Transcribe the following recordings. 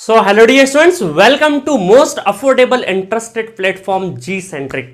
So hello dear students, welcome to most affordable and trusted platform G-Centric।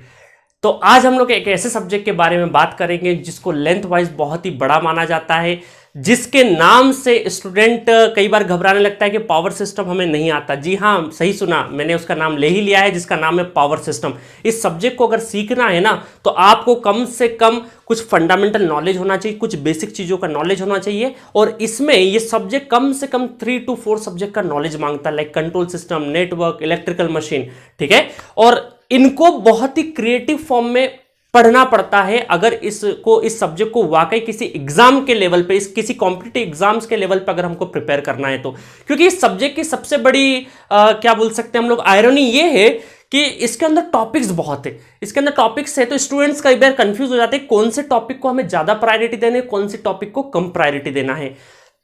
तो आज हम लोग एक ऐसे सब्जेक्ट के बारे में बात करेंगे जिसको लेंथ वाइज बहुत ही बड़ा माना जाता है, जिसके नाम से स्टूडेंट कई बार घबराने लगता है कि पावर सिस्टम हमें नहीं आता। जी हाँ, सही सुना, मैंने उसका नाम ले ही लिया है जिसका नाम है पावर सिस्टम। इस सब्जेक्ट को अगर सीखना है ना तो आपको कम से कम कुछ फंडामेंटल नॉलेज होना चाहिए, कुछ बेसिक चीज़ों का नॉलेज होना चाहिए। और इसमें ये सब्जेक्ट कम से कम 3 to 4 सब्जेक्ट का नॉलेज मांगता है, like control system, network, electrical machine, ठीक है। और इनको बहुत ही क्रिएटिव फॉर्म में पढ़ना पड़ता है अगर इस सब्जेक्ट को वाकई किसी एग्जाम के लेवल पे, किसी कॉम्पिटिटिव एग्जाम्स के लेवल पे अगर हमको प्रिपेयर करना है तो। क्योंकि इस सब्जेक्ट की सबसे बड़ी क्या बोल सकते हैं हम लोग, आयरनी ये है कि इसके अंदर टॉपिक्स बहुत है। इसके अंदर टॉपिक्स है तो स्टूडेंट्स कई बार कंफ्यूज हो जाते हैं कौन से टॉपिक को हमें ज्यादा प्रायोरिटी देना है, कौन से टॉपिक को कम प्रायोरिटी देना है।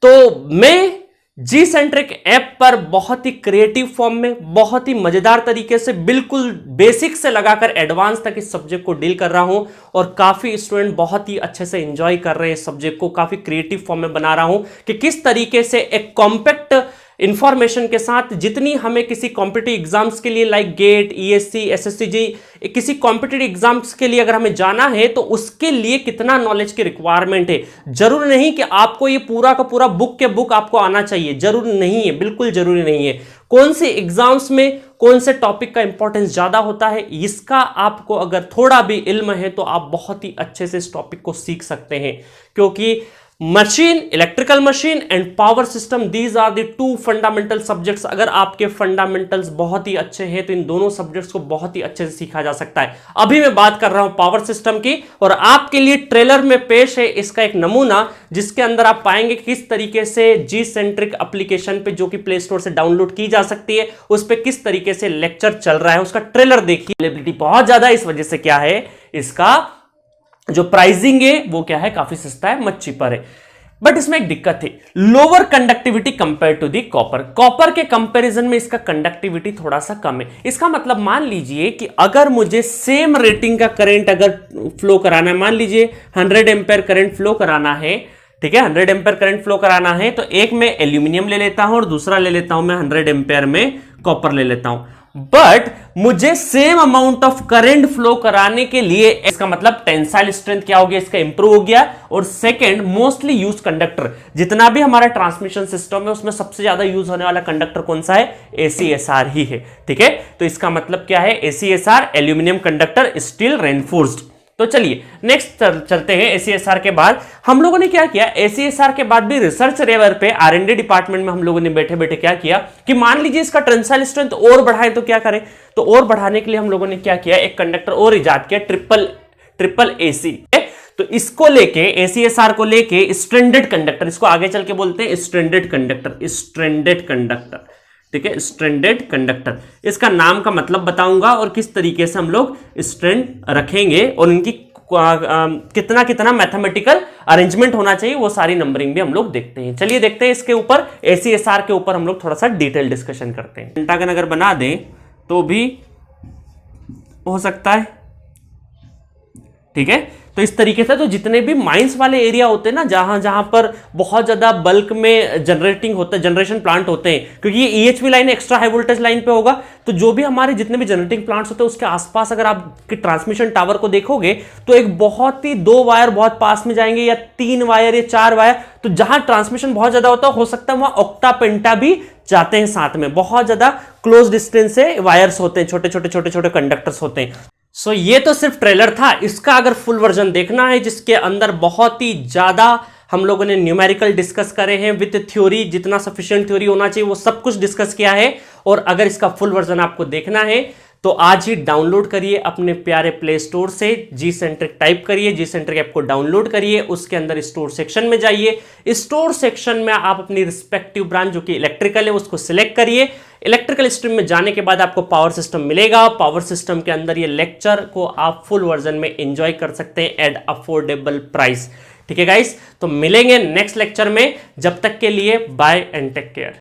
तो मैं जी सेंट्रिक ऐप पर बहुत ही क्रिएटिव फॉर्म में, बहुत ही मजेदार तरीके से, बिल्कुल बेसिक से लगाकर एडवांस तक इस सब्जेक्ट को डील कर रहा हूं। और काफी स्टूडेंट बहुत ही अच्छे से एंजॉय कर रहे हैं इस सब्जेक्ट को। काफी क्रिएटिव फॉर्म में बना रहा हूं कि किस तरीके से एक कॉम्पैक्ट इंफॉर्मेशन के साथ, जितनी हमें किसी कॉम्पिटिटिव एग्जाम्स के लिए लाइक गेट, ईएससी, एसएससीजी, किसी कॉम्पिटिटिव एग्जाम्स के लिए अगर हमें जाना है तो उसके लिए कितना नॉलेज की रिक्वायरमेंट है। जरूर नहीं कि आपको ये पूरा का पूरा बुक के बुक आपको आना चाहिए, जरूर नहीं है, बिल्कुल जरूरी नहीं है। कौन से एग्जाम्स में कौन से टॉपिक का इंपॉर्टेंस ज्यादा होता है, इसका आपको अगर थोड़ा भी इल्म है तो आप बहुत ही अच्छे से इस टॉपिक को सीख सकते हैं। क्योंकि machine, electrical machine and power system, these are the 2 fundamental subjects. अगर आपके फंडामेंटल्स बहुत ही अच्छे हैं तो इन दोनों सब्जेक्ट्स को बहुत ही अच्छे से सीखा जा सकता है। अभी मैं बात कर रहा हूं पावर सिस्टम की और आपके लिए ट्रेलर में पेश है इसका एक नमूना, जिसके अंदर आप पाएंगे किस तरीके से जी सेंट्रिक एप्लीकेशन पे, जो कि प्ले स्टोर से डाउनलोड की जा सकती है, उस पर किस तरीके से लेक्चर चल रहा है। उसका ट्रेलर देखिए, अवेलेबिलिटी बहुत ज्यादा है, इस वजह से क्या है, इसका जो प्राइसिंग है वो क्या है, काफी सस्ता है, मच चीपर है। बट इसमें एक दिक्कत है, lower conductivity compare to the copper. Copper के कंपैरिजन में इसका कंडक्टिविटी थोड़ा सा कम है। इसका मतलब मान लीजिए कि अगर मुझे सेम रेटिंग का करंट अगर फ्लो कराना है, मान लीजिए 100 एम्पेयर करंट फ्लो कराना है, ठीक है, 100 एम्पेयर करंट फ्लो कराना है, तो एक में एल्यूमिनियम ले लेता हूं और दूसरा ले लेता हूं मैं 100 एम्पेयर में कॉपर ले लेता हूं। बट मुझे same amount of current flow कराने के लिए, इसका मतलब टेंसाइल स्ट्रेंथ क्या हो गया, इसका इंप्रूव हो गया। और सेकंड, मोस्टली यूज कंडक्टर, जितना भी हमारा ट्रांसमिशन सिस्टम है उसमें सबसे ज्यादा यूज होने वाला कंडक्टर कौन सा है, ACSR ही है, ठीक है। तो इसका मतलब क्या है, ACSR, aluminium conductor, steel reinforced. तो चलिए नेक्स्ट चलते हैं। ACSR के बाद हम लोगों ने क्या किया, ACSR के बाद भी रिसर्च लेवल पे R&D डिपार्टमेंट में हम लोगों ने बैठे बैठे क्या किया कि मान लीजिए इसका टेंसाइल स्ट्रेंथ और बढ़ाए तो क्या करें। तो और बढ़ाने के लिए हम लोगों ने क्या किया, एक कंडक्टर और इजाद किया, ट्रिपल AC। तो इसको लेके, ACSR को लेके स्ट्रैंडेड कंडक्टर, इसको आगे चल के बोलते हैं स्ट्रैंडेड कंडक्टर, ठीक है, स्ट्रैंडेड कंडक्टर। इसका नाम का मतलब बताऊंगा और किस तरीके से हम लोग स्ट्रैंड रखेंगे और इनकी कितना कितना मैथमेटिकल अरेंजमेंट होना चाहिए, वो सारी नंबरिंग भी हम लोग देखते हैं। चलिए देखते हैं इसके ऊपर, ACSR के ऊपर हम लोग थोड़ा सा डिटेल डिस्कशन करते हैं। पेंटागन अगर बना दें तो भी हो सकता है, ठीक है। तो इस तरीके से, तो जितने भी माइंस वाले एरिया होते हैं ना, जहां जहां पर बहुत ज्यादा बल्क में जनरेटिंग होता है, जनरेशन प्लांट होते हैं, क्योंकि ये EHV line extra high voltage line पे होगा, तो जो भी हमारे जितने भी जनरेटिंग प्लांट्स होते हैं उसके आसपास अगर आप ट्रांसमिशन टावर को देखोगे तो एक बहुत ही 2 वायर बहुत पास में जाएंगे, या 3 वायर या 4 वायर। तो जहां ट्रांसमिशन बहुत ज्यादा होता है, हो सकता है वहां ऑक्टा पेंटा भी जाते हैं साथ में, बहुत ज्यादा क्लोज डिस्टेंस से वायर्स होते हैं, छोटे छोटे कंडक्टर्स होते हैं। सो ये तो सिर्फ ट्रेलर था। इसका अगर फुल वर्जन देखना है, जिसके अंदर बहुत ही ज्यादा हम लोगों ने न्यूमेरिकल डिस्कस करे हैं विद थ्योरी, जितना सफिशिएंट थ्योरी होना चाहिए वो सब कुछ डिस्कस किया है। और अगर इसका फुल वर्जन आपको देखना है तो आज ही डाउनलोड करिए अपने प्यारे प्ले स्टोर से, जी सेंट्रिक टाइप करिए, जी सेंट्रिक ऐप को डाउनलोड करिए, उसके अंदर स्टोर सेक्शन में जाइए। स्टोर सेक्शन में आप अपनी रिस्पेक्टिव ब्रांच जो कि इलेक्ट्रिकल है उसको सिलेक्ट करिए। इलेक्ट्रिकल स्ट्रीम में जाने के बाद आपको पावर सिस्टम मिलेगा। पावर सिस्टम के अंदर ये लेक्चर को आप फुल वर्जन में एंजॉय कर सकते हैं एट अफोर्डेबल प्राइस, ठीक है गाइस। तो मिलेंगे नेक्स्ट लेक्चर में, जब तक के लिए बाय एंड टेक केयर।